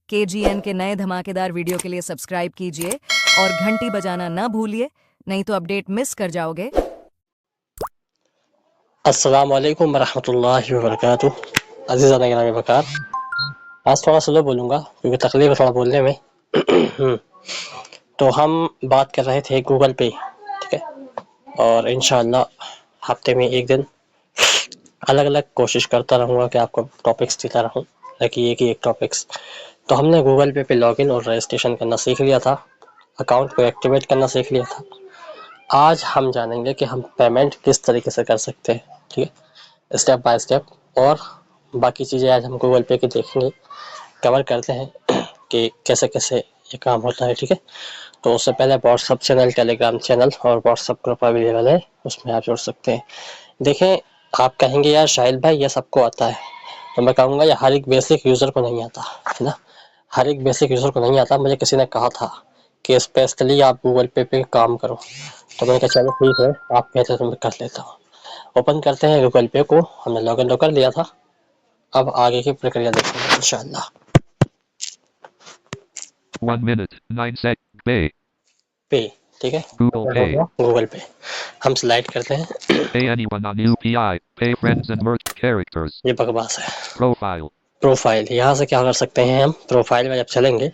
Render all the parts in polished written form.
KGN के नए धमाकेदार वीडियो के लिए सब्सक्राइब कीजिए और घंटी बजाना ना भूलिए, नहीं तो अपडेट मिस कर जाओगे। अस्सलाम वालेकुम वरहमतुल्लाहि वबरकातुह। अज़ीज़ाना गिरामी बकार, आज थोड़ा स्लो बोलूँगा क्योंकि तकलीफ है थोड़ा बोलने में। तो हम बात कर रहे थे गूगल पे, ठीक है, और इंशाअल्लाह हफ्ते में एक दिन अलग अलग कोशिश करता रहूँगा कि आपको टॉपिक्स देता रहूँ, ताकि एक टॉपिक्स। तो हमने गूगल पे लॉगिन और रजिस्ट्रेशन करना सीख लिया था, अकाउंट को एक्टिवेट करना सीख लिया था। आज हम जानेंगे कि हम पेमेंट किस तरीके से कर सकते हैं, ठीक है, स्टेप बाय स्टेप। और बाकी चीज़ें आज हम गूगल पे की देखेंगे, कवर करते हैं कि कैसे कैसे ये काम होता है, ठीक है। तो उससे पहले व्हाट्सअप चैनल, टेलीग्राम चैनल और व्हाट्सअप ग्रुप अवेलेबल है, उसमें आप जुड़ सकते हैं। देखें, आप कहेंगे यार शाहिद भाई ये सबको आता है, तो मैं कहूँगा ये हर एक बेसिक यूज़र को नहीं आता है ना, हर एक बेसिक यूज़र को नहीं आता। मुझे किसी ने कहा था कि स्पेशली आप गूगल पे काम करो, तो मैंने कहा चलो ठीक है, आप कहते तो मैं कर लेता हूँ। ओपन करते हैं गूगल पे को, हमने लॉगिन तो कर लिया था, अब आगे की प्रक्रिया देखेंगे इंशाअल्लाह। 1 minute, 9 sec, pay, पे, ठीक है, Google Pay, गूगल पे हम स्लाइड करते हैं। pay anyone on UPI, pay friends and merch characters, ये बकवास है। profile, प्रोफाइल, यहाँ से क्या कर सकते हैं हम, प्रोफाइल में जब चलेंगे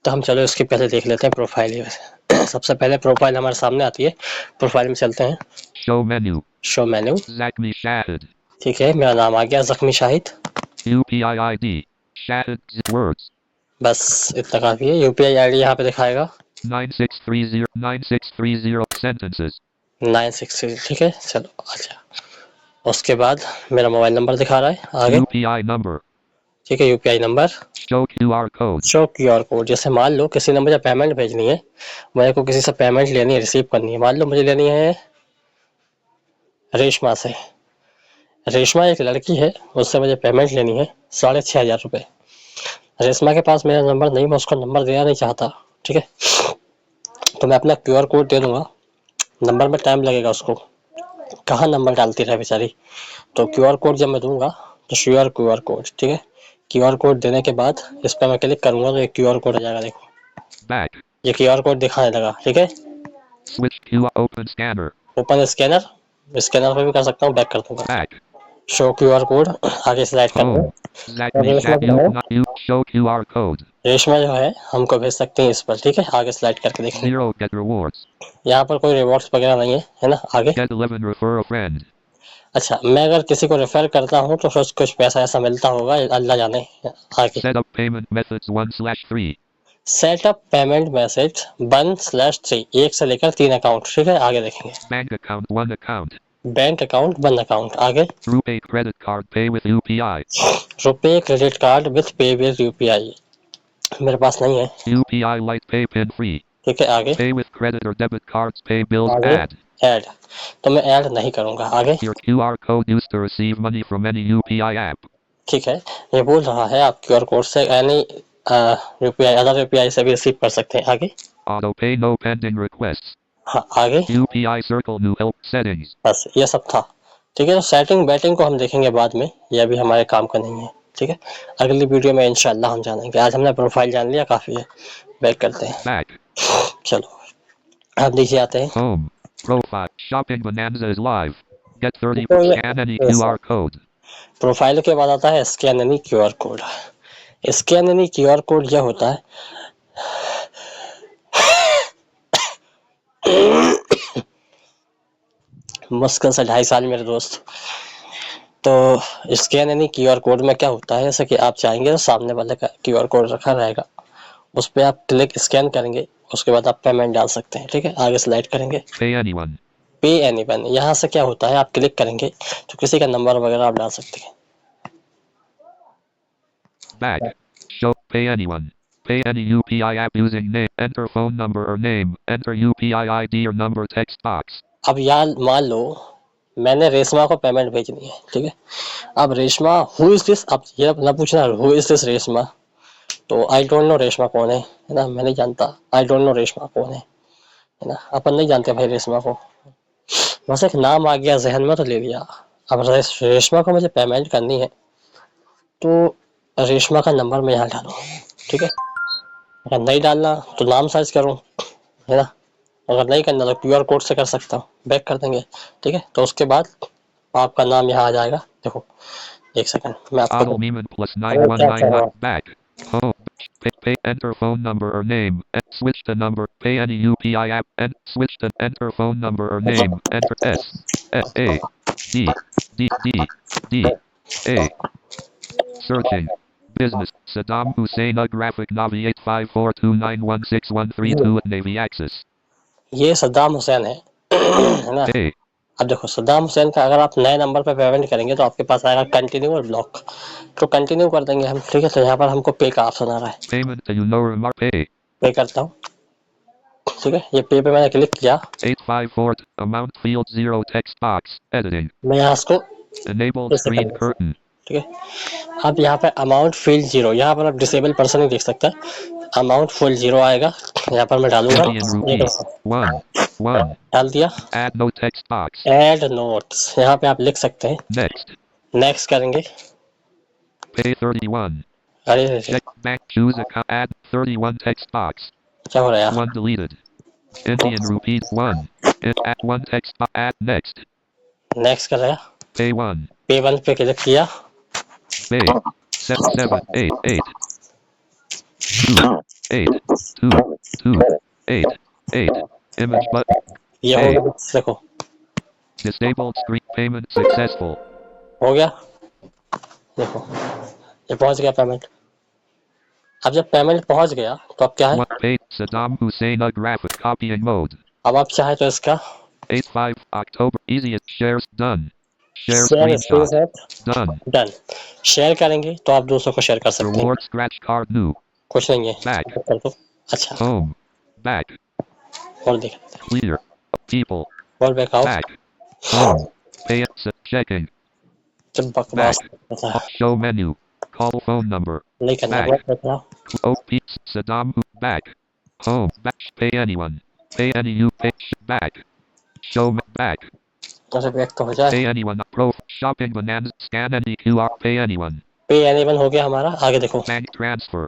तो हम चलो इसके पहले देख लेते हैं प्रोफाइल ही वैसे। सबसे पहले प्रोफाइल हमारे सामने आती है, प्रोफाइल में चलते हैं, show menu, show menu, Zakmi Shahid, ठीक है, मेरा नाम आ गया जख्मी Shahid, UPI ID, Shahid words, बस इतना काफ़ी है। यूपीआई आईडी यहाँ पे दिखाएगा 9630 sentences, 963, ठीक है, चलो अच्छा। उसके बाद मेरा मोबाइल नंबर दिखा रहा है आगे, UPI number, ठीक है, UPI number, show QR code, show QR code. जैसे मान लो किसी ने मुझे पेमेंट भेजनी है, मेरे को किसी से पेमेंट लेनी है, रिसीव करनी है, मान लो मुझे लेनी है रेशमा से। रेशमा एक लड़की है, उससे मुझे पेमेंट लेनी है 6500 रुपये। रेशमा के पास मेरा नंबर नहीं, मैं उसका नंबर देना नहीं चाहता, ठीक है, तो मैं अपना क्यूआर कोड दे दूंगा। नंबर में टाइम लगेगा, उसको कहाँ नंबर डालती रहे बेचारी। तो क्यूआर कोड जब मैं दूंगा तो श्योर क्यूआर कोड, ठीक है, क्यूआर कोड देने के बाद इस पर मैं क्लिक करूंगा तो एक क्यूआर कोड आ जाएगा, देखो back, ये क्यूआर कोड दिखाने लगा, ठीक है। switch QR, open scanner, open scanner, scanner पे भी कर सकता हूँ, बैक कर दूंगा। back, शो क्यूआर कोड, आगे स्लाइड कर दो। home, और Zakmi रेशमा Shahid, जो है, not you, show QR code, Reshma जो है हमको भेज सकते हैं इस पर, ठीक है, आगे स्लाइड करके देखेंगे। 0 get rewards, यहाँ पर कोई रिवॉर्ड्स वगैरह नहीं है ना, आगे। get 11 refer a friend, अच्छा, मैं अगर किसी को रेफर करता हूँ तो कुछ पैसा ऐसा मिलता होगा, अल्लाह जाने। आगे set up payment methods 1/3, setup payment message 1/3, 1 से लेकर 3 अकाउंट, ठीक है, आगे देखेंगे। bank account 1 account, bank account, 1 account, आगे RuPay credit card, pay with UPI, रुपए क्रेडिट कार्ड विथ पे विद यूपीआई, मेरे पास नहीं है, UPI Lite Pay pin free, ठीक है, आगे। pay with credit or debit cards, pay bills, आगे add, ऐड, तो मैं ऐड नहीं करूंगा, आगे। your QR code used to receive money from any UPI app, ठीक है, ये बोल रहा है आप क्यूआर कोड से यानी यूपीआई, अदर यूपीआई से भी रिसीव कर सकते हैं, आगे। auto pay no pending requests, हाँ, आगे, UPI circle new help settings, बस ये सब था, ठीक है। तो सेटिंग बैटिंग को हम देखेंगे बाद में, ये अभी हमारे काम का नहीं है, ठीक है, अगली वीडियो में इंशाल्लाह हम जानेंगे। आज हमने प्रोफाइल जान लिया, काफ़ी है, बैक करते हैं। back, चलो अब नीचे आते हैं। home, profile, shopping bonanza is live, get 30, तो ये scan any QR code, profile के बाद आता है scan any QR code. Scan any QR code यह होता है, मुश्किल से 2.5 साल मेरे दोस्त। तो स्कैन एनी क्यूआर कोड में क्या होता है, जैसे कि आप चाहेंगे तो सामने वाले का क्यूआर कोड रखा रहेगा, उस पर आप क्लिक स्कैन करेंगे, उसके बाद आप पेमेंट डाल सकते हैं, ठीक है, आगे स्लाइड करेंगे। pay anyone, पे एनीवन, यहाँ से क्या होता है, आप क्लिक करेंगे तो किसी का नंबर वगैरह आप डाल सकते हैं। back, show, pay anyone, pay any UPI app using name, enter phone number or name, enter UPI ID or number text box, अब यार मान लो मैंने रेशमा को पेमेंट भेजनी है, ठीक है, अब रेशमा हु इज दिस, अब ये ना पूछना हु इज दिस रेशमा, तो आई डोंट नो रेशमा कौन है ना, मैं नहीं जानता, आई डोंट नो रेशमा कौन है ना, अपन नहीं जानते भाई रेशमा को, बस एक नाम आ गया जहन में तो ले लिया। अब रेशमा को मुझे पेमेंट करनी है, तो रेशमा का नंबर मैं यहाँ डालूँ, ठीक है। अगर नहीं डालना तो नाम सर्च करूँ, है ना, अगर नहीं करना तो QR कोड से कर सकता हूँ, बैक कर देंगे, ठीक है। तो उसके बाद आपका नाम यहाँ आ जाएगा, देखो एक सेकंड मैं आपको Adel Neiman plus अरे क्या क्या 9199 back. Home. Pay. Enter phone number or name. Switch the number. Pay any UPI app. And switch the enter phone number or name. Enter S A D D D D A. Searching. Business. Saddam Hussein graphic Navi 854291613 Navy Axis. ये सद्दाम हुसैन है है ना। A. अब देखो सद्दाम हुसैन का अगर आप नए नंबर पे पेमेंट करेंगे तो आपके पास आएगा कंटिन्यू और ब्लॉक, तो कंटिन्यू कर देंगे हम, ठीक है। तो यहाँ पर हमको पे का ऑप्शन आ रहा है, Payment to Unormar Pay. पे करता हूँ, ठीक है। ये पे मैंने क्लिक किया, 854 amount field 0 text box. Editing. मैं यहाँ इसको Enabled screen curtain. ठीक है। अब यहाँ पे अमाउंट फील्ड 0, यहाँ पर आप डिसेबल पर्सन ही देख सकते हैं, अमाउंट फुल 0 आएगा, यहाँ पर मैं डालूंगा, Indian rupees. 1 डाल दिया। Add no text box. Add notes, यहाँ पे आप लिख सकते हैं, Next. नेक्स्ट करेंगे। Pay 31. अरे Check bank. Choose account. Add 31 text box. क्या हो रहा है यार, 1 deleted. Indian rupees 1. Add 1 text box. Add next. Next कर रहा, Pay 1. पे 1 पे क्लिक किया, Pay 7 8 8 2 8 2 2 8 8. Image button. ये हो गया, देखो Disabled screen. Payment successful. हो गया, देखो ये पहुंच गया पेमेंट। अब जब पेमेंट पहुंच गया तो अब क्या है, 1 pay Saddam Hussein graphic copying mode. अब आप चाहे तो इसका 8/5 October. Easiest shares done. Share share screenshot. Done. Done, share करेंगे तो आप दूसरों को शेयर कर सकते हैं, Reward scratch card new. कुछ नहीं है, Back. कर दो। अच्छा Home. Back. और देख, Clear. People. और बैक आओ, Back. Home. Pay it. Checking. जब बकवास होता है Show menu. Call phone number. नहीं करना Back. पड़ेगा, OP. Saddam. Back. Home. Back. Pay anyone. Pay any you. Pay. Back. Show back. जैसे बैक तो हो जाए। Pay anyone. Pro. Shopping bananas. Scan any QR. Pay anyone. पे animal हो गया हमारा, आगे देखो Bank transfer.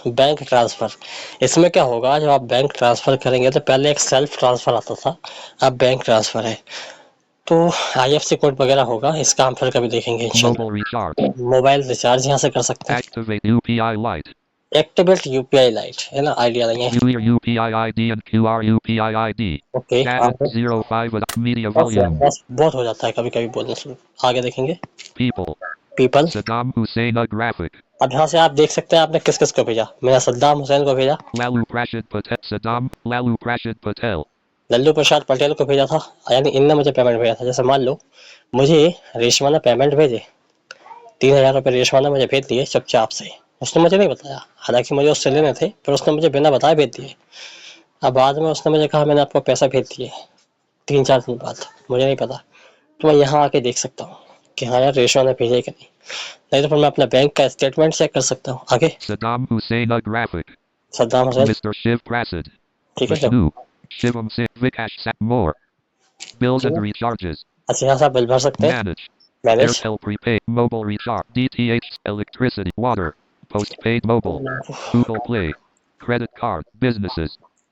Bank transfer. इसमें क्या होगा, जब आप बैंक ट्रांसफर करेंगे तो पहले एक सेल्फ ट्रांसफर आता था, अब बैंक ट्रांसफर है, तो IFC कोड वगैरह होगा, इसका हम फिर कभी देखेंगे इंशाल्लाह। Mobile recharge. मोबाइल रिचार्ज यहाँ से कर सकते हैं, Activate UPI Lite. Activate UPI light, है ना, आइडिया नहीं है, View your UPI ID and QR UPI ID. Okay. Chat 05 with media volume. बस बहुत हो जाता है कभी कभी बोलने से, आगे देखेंगे। People. People, Saddam Hussein graphic. अब यहाँ से आप देख सकते हैं आपने किस किस को भेजा, मैंने सद्दाम हुसैन को भेजा, Lalu Prashad Patel. Saddam Lalu Prashad Patel. Lallu प्रसाद पटेल को भेजा था, यानी इनने मुझे पेमेंट भेजा था। जैसे मान लो मुझे रेशमा ने पेमेंट भेजे, 3000 रुपये रेशमा ने मुझे भेज दिए चुपचाप से, उसने मुझे नहीं बताया, हालांकि मुझे उससे लेने थे, पर उसने मुझे बिना बताए भेज दिए। अब बाद में उसने मुझे कहा मैंने आपको पैसा भेज दिए 3-4 दिन बाद, मुझे नहीं पता, तो मैं यहाँ आके देख सकता हूँ कि हाँ यार रेशमा ने भेजे कि नहीं तो फिर मैं अपना बैंक का स्टेटमेंट चेक कर सकता हूँ। आगे Saddam Hussein graphic. Saddam Hussain, Mr. Shiv Prasad. ठीक है। Vishnu. Shivam Singh. Vikash more. Bills and recharges. अच्छा यहाँ से आप बिल भर सकते हैं, Manage. Manage, Airtel prepaid. Mobile recharge. DTH. Electricity. Water. Postpaid mobile. Google Play. Credit card. Businesses.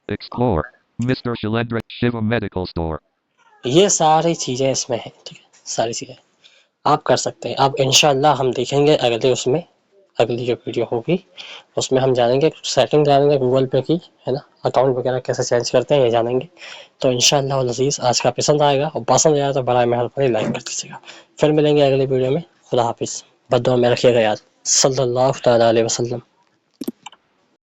Explore. Mr. Shilendra. Shiva Medical Store. ये सारी चीज़ें इसमें हैं, ठीक है, सारी चीज़ें आप कर सकते हैं। अब इंशाल्लाह हम देखेंगे अगले उसमें, अगली जो वीडियो होगी उसमें हम जानेंगे, सेटिंग जानेंगे गूगल पे की, है ना, अकाउंट वगैरह कैसे चेंज करते हैं ये जानेंगे। तो इंशाल्लाह अज़ीज़ आज का पसंद आएगा, और पसंद आया तो बराए मेहरबानी लाइक कर दीजिएगा। फिर मिलेंगे अगली वीडियो में, खुदा हाफिज़, बद्दुआ में रखिएगा याद, सल्लल्लाहु तआला अलैहि वसल्लम।